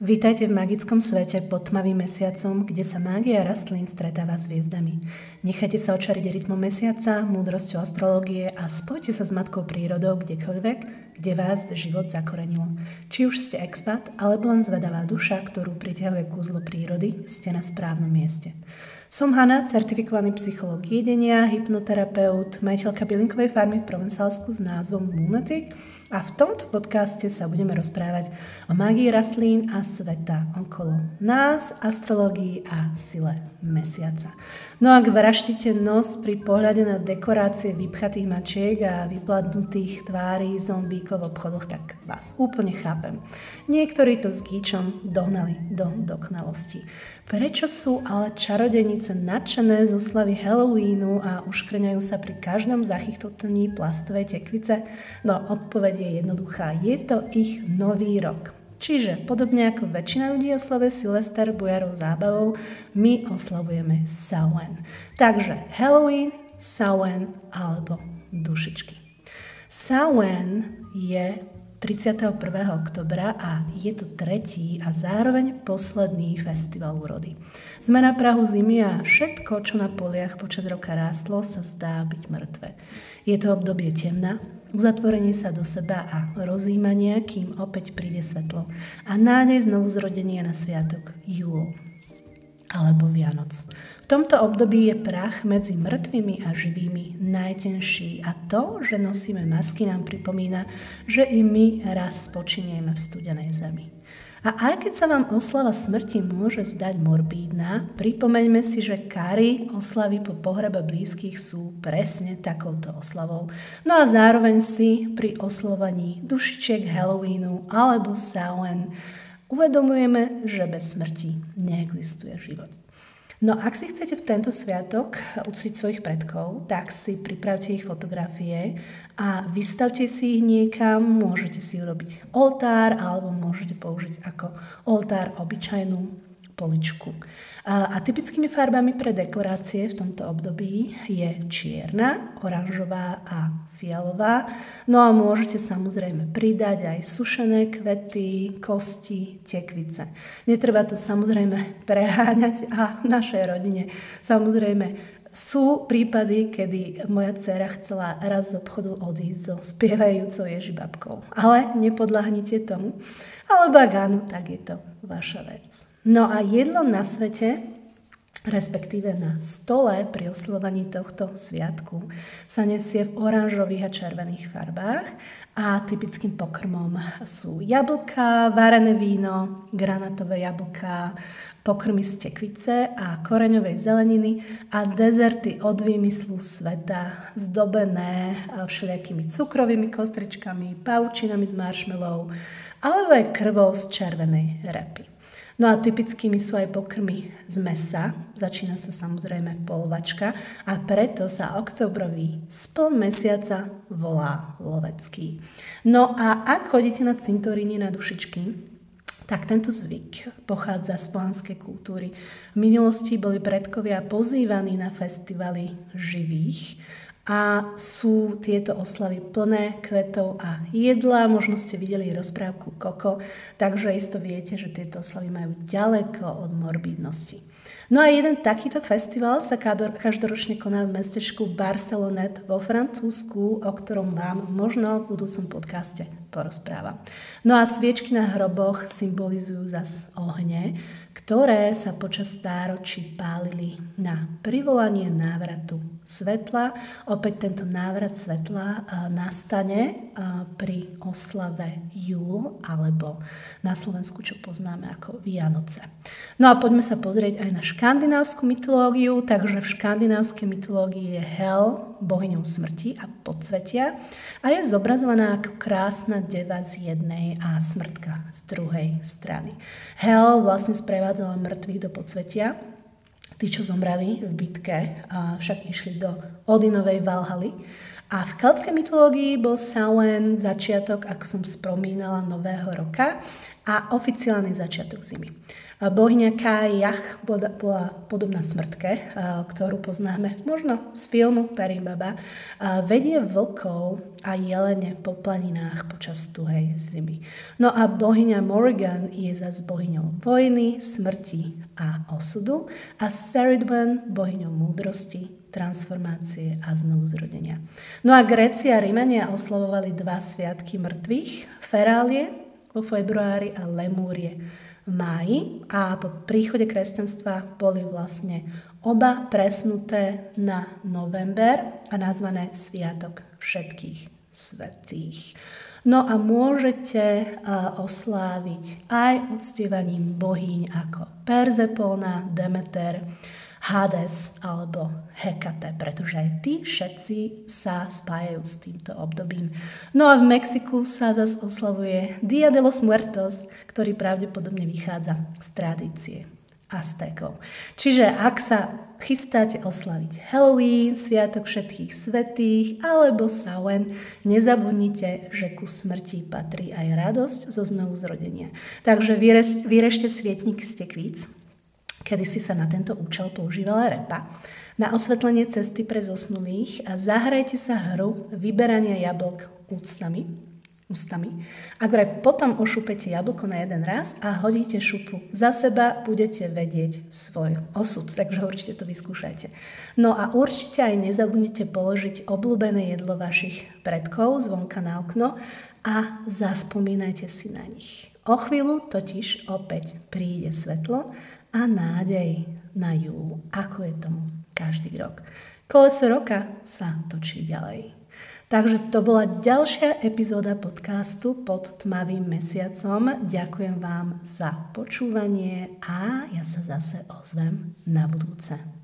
Vítajte v magickom svete pod tmavým mesiacom, kde sa mágia rastlín stretáva s hviezdami. Nechajte sa očariť rytmom mesiaca, múdrosťou astrológie a spojte sa s matkou prírodou kdekoľvek, kde vás život zakorenil. Či už ste expat, alebo len zvedavá duša, ktorú priťahuje kúzlo prírody, ste na správnom mieste. Som Hana, certifikovaný psychológ jedenia, hypnoterapeut, majiteľka bylinkovej farmy v Provencálsku s názvom Moonetic a v tomto podcaste sa budeme rozprávať o mágii rastlín a sveta okolo nás, astrológii a sile mesiaca. No ak vraštíte nos pri pohľade na dekorácie vypchatých mačiek a vypladnutých tvári zombíkov v obchodoch, tak vás úplne chápem. Niektorí to s gíčom dohnali do dokonalosti. Prečo sú ale čarodejnice nadšené z oslavy Halloweenu a uškrňajú sa pri každom zachytotení plastovej tekvice? No, odpoveď je jednoduchá. Je to ich nový rok. Čiže, podobne ako väčšina ľudí oslavuje Silvester bujarou zábavou, my oslavujeme Samhain. Takže Halloween, Samhain alebo dušičky. Samhain je 31. oktobra a je to tretí a zároveň posledný festival úrody. Sme na prahu zimy a všetko, čo na poliach počas roka rástlo, sa zdá byť mŕtve. Je to obdobie temna, uzatvorenie sa do seba a rozjímania, kým opäť príde svetlo a nádej znovu zrodenia na sviatok Júl alebo Vianoc. V tomto období je prach medzi mŕtvými a živými najtenší a to, že nosíme masky, nám pripomína, že i my raz spočinieme v studenej zemi. A aj keď sa vám oslava smrti môže zdať morbídna, pripomeňme si, že kary oslavy po pohrebe blízkych sú presne takouto oslavou. No a zároveň si pri oslovaní dušičiek Halloweenu alebo Samhain uvedomujeme, že bez smrti neexistuje život. No ak si chcete v tento sviatok uctiť svojich predkov, tak si pripravte ich fotografie a vystavte si ich niekam, môžete si urobiť oltár alebo môžete použiť ako oltár obyčajnú poličku. A typickými farbami pre dekorácie v tomto období je čierna, oranžová a fialová. No a môžete samozrejme pridať aj sušené kvety, kosti, tekvice. Netreba to samozrejme preháňať a v našej rodine samozrejme sú prípady, kedy moja dcéra chcela raz z obchodu odísť so spievajúcou ježibabkou. Ale nepodľahnite tomu. Alebo ak áno, tak je to vaša vec. No a jedlo na svete, respektíve na stole pri oslavovaní tohto sviatku, sa nesie v oranžových a červených farbách a typickým pokrmom sú jablká, varené víno, granátové jablká, pokrmy z tekvice a koreňovej zeleniny a dezerty od výmyslu sveta, zdobené všelijakými cukrovými kostričkami, paučinami z marshmallow alebo aj krvou z červenej repy. No a typickými sú aj pokrmy z mäsa, začína sa samozrejme polovačka a preto sa októbrový spln mesiaca volá lovecký. No a ak chodíte na cintoríny na dušičky, tak tento zvyk pochádza z pohanskej kultúry. V minulosti boli predkovia pozývaní na festivaly živých a sú tieto oslavy plné kvetov a jedla. Možno ste videli rozprávku Koko, takže isto viete, že tieto oslavy majú ďaleko od morbidnosti. No a jeden takýto festival sa každoročne koná v mestečku Barcelonet vo Francúzsku, o ktorom vám možno v budúcom podcaste porozprávam. No a sviečky na hroboch symbolizujú zas ohne, ktoré sa počas stáročí pálili na privolanie návratu svetla. Opäť tento návrat svetla nastane pri oslave Júl, alebo na Slovensku, čo poznáme ako Vianoce. No a poďme sa pozrieť aj na škandinávsku mytológiu. Takže v škandinávskej mytológii je Hel bohyňou smrti a podsvetia a je zobrazovaná ako krásna deva z jednej a smrtka z druhej strany. Hel vlastne sprevádzala mŕtvych do podsvetia. Tí, čo zomreli v bitke, však išli do Odinovej Valhaly. A v keltskej mytológii bol Samhain začiatok, ako som spomínala, nového roka a oficiálny začiatok zimy. Bohyňa Kajach bola podobná smrtke, ktorú poznáme možno z filmu Perimbaba. Vedie vlkov a jelene po planinách počas tuhej zimy. No a bohyňa Morrigan je zas bohyňou vojny, smrti a osudu a Ceridwen bohyňou múdrosti, transformácie a znovuzrodenia. No a Gréci a Rimania oslavovali 2 sviatky mŕtvych, Ferálie vo februári a Lemúrie v máji a po príchode kresťanstva boli vlastne oba presnuté na november a nazvané Sviatok všetkých svätých. No a môžete osláviť aj uctievaním bohýň ako Perzepóna, Demeter, Hades alebo Hekate, pretože aj tí všetci sa spájajú s týmto obdobím. No a v Mexiku sa zase oslavuje Dia de los Muertos, ktorý pravdepodobne vychádza z tradície Aztékov. Čiže ak sa chystáte oslaviť Halloween, Sviatok všetkých svätých alebo Samhain, nezabudnite, že ku smrti patrí aj radosť zo znovuzrodenia. Takže vyrežte svietnik z tekvíc. Kedysi sa na tento účel používala repa. Na osvetlenie cesty pre zosnulých a zahrajte sa hru vyberania jablk ústami. Ak vraj potom ošupete jablko na jeden raz a hodíte šupu za seba, budete vedieť svoj osud. Takže určite to vyskúšajte. No a určite aj nezabudnite položiť obľúbené jedlo vašich predkov zvonka na okno a zaspomínajte si na nich. O chvíľu totiž opäť príde svetlo a nádej na júl, ako je tomu každý rok. Koleso roka sa točí ďalej. Takže to bola ďalšia epizóda podcastu Pod tmavým mesiacom. Ďakujem vám za počúvanie a ja sa zase ozvem na budúce.